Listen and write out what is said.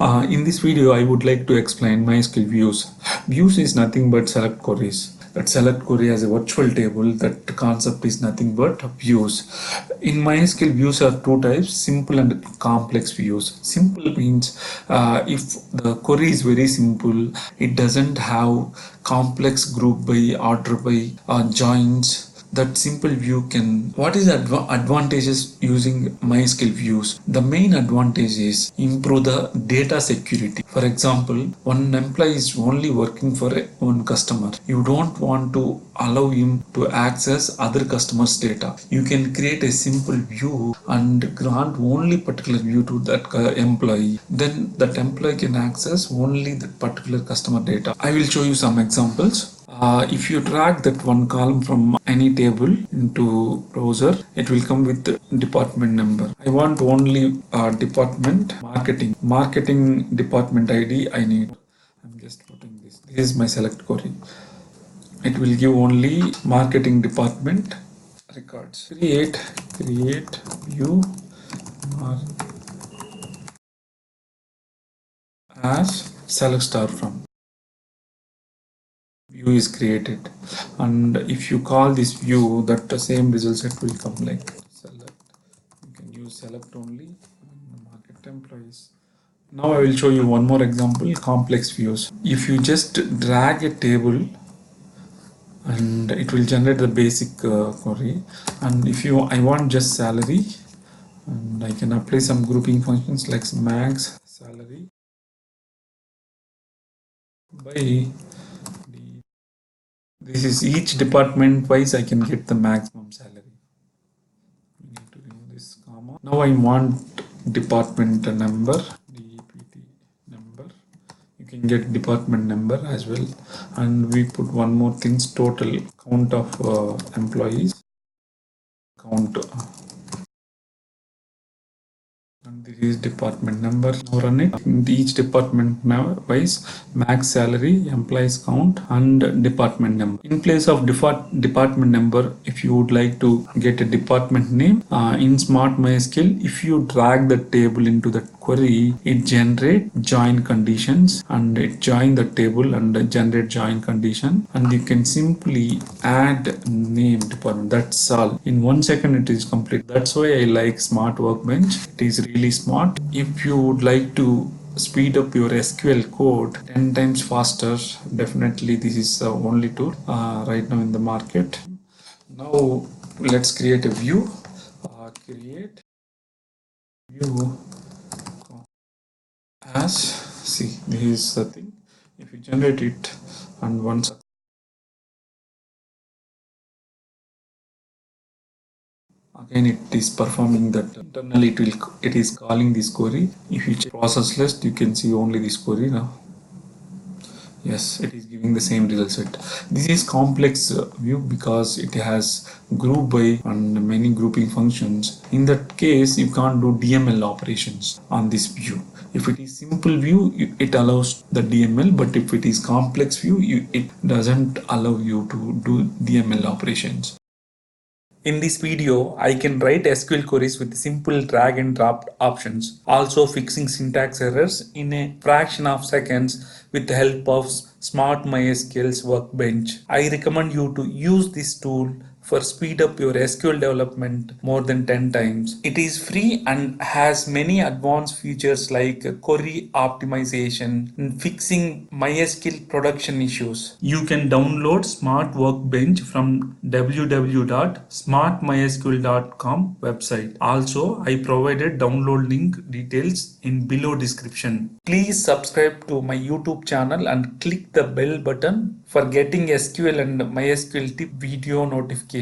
In this video, I would like to explain MySQL Views. Views is nothing but select queries. That select query as a virtual table. That concept is nothing but views. In MySQL, views are two types: simple and complex views. Simple means if the query is very simple, it doesn't have complex group by, order by, joins. That simple view can. What is advantages using MySQL views? The main advantage is improve the data security. For example, one employee is only working for one customer. You don't want to allow him to access other customers' data. You can create a simple view and grant only particular view to that employee. Then that employee can access only that particular customer data. I will show you some examples. If you drag that one column from any table into browser, it will come with the department number. I want only department marketing department ID I need. I'm just putting this. This is my select query. It will give only marketing department records. Create view as select star from. View is created, and if you call this view, that the same result set will come like select. You can use select only market employees. Now I will show you one more example, complex views. If you just drag a table and it will generate the basic query, and if I want just salary, and I can apply some grouping functions like max salary by. This is each department wise I can get the maximum salary. We need to remove this comma. Now I want department number, DPT number. You can get department number as well. And we put one more things, total count of employees. Count. And this is department number. Now run it. In each department wise, max salary, employees count, and department number. In place of department number, if you would like to get a department name, in SmartMySQL, if you drag the table into the query, it generate join conditions, and it join the table and generate join condition, and you can simply add name department. That's all. In 1 second it is complete. That's why I like Smart Workbench. It is really smart. If you would like to speed up your SQL code 10 times faster, definitely this is the only tool right now in the market. Now let's create a view. Create view as, see, this is the thing. If you generate it and once again it is performing that, internally it is calling this query. If you check process list, you can see only this query now. Yes, it is giving the same result set. This is complex view because it has group by and many grouping functions. In that case, you can't do DML operations on this view. If it is simple view, it allows the DML, but if it is complex view, it doesn't allow you to do DML operations. In this video, I can write SQL queries with simple drag and drop options, also fixing syntax errors in a fraction of seconds with the help of SmartMySQL's Workbench. I recommend you to use this tool for speed up your SQL development more than 10 times. It is free and has many advanced features like query optimization and fixing MySQL production issues. You can download Smart Workbench from www.smartmysql.com website. Also, I provided download link details in below description. Please subscribe to my YouTube channel and click the bell button for getting SQL and MySQL tip video notifications.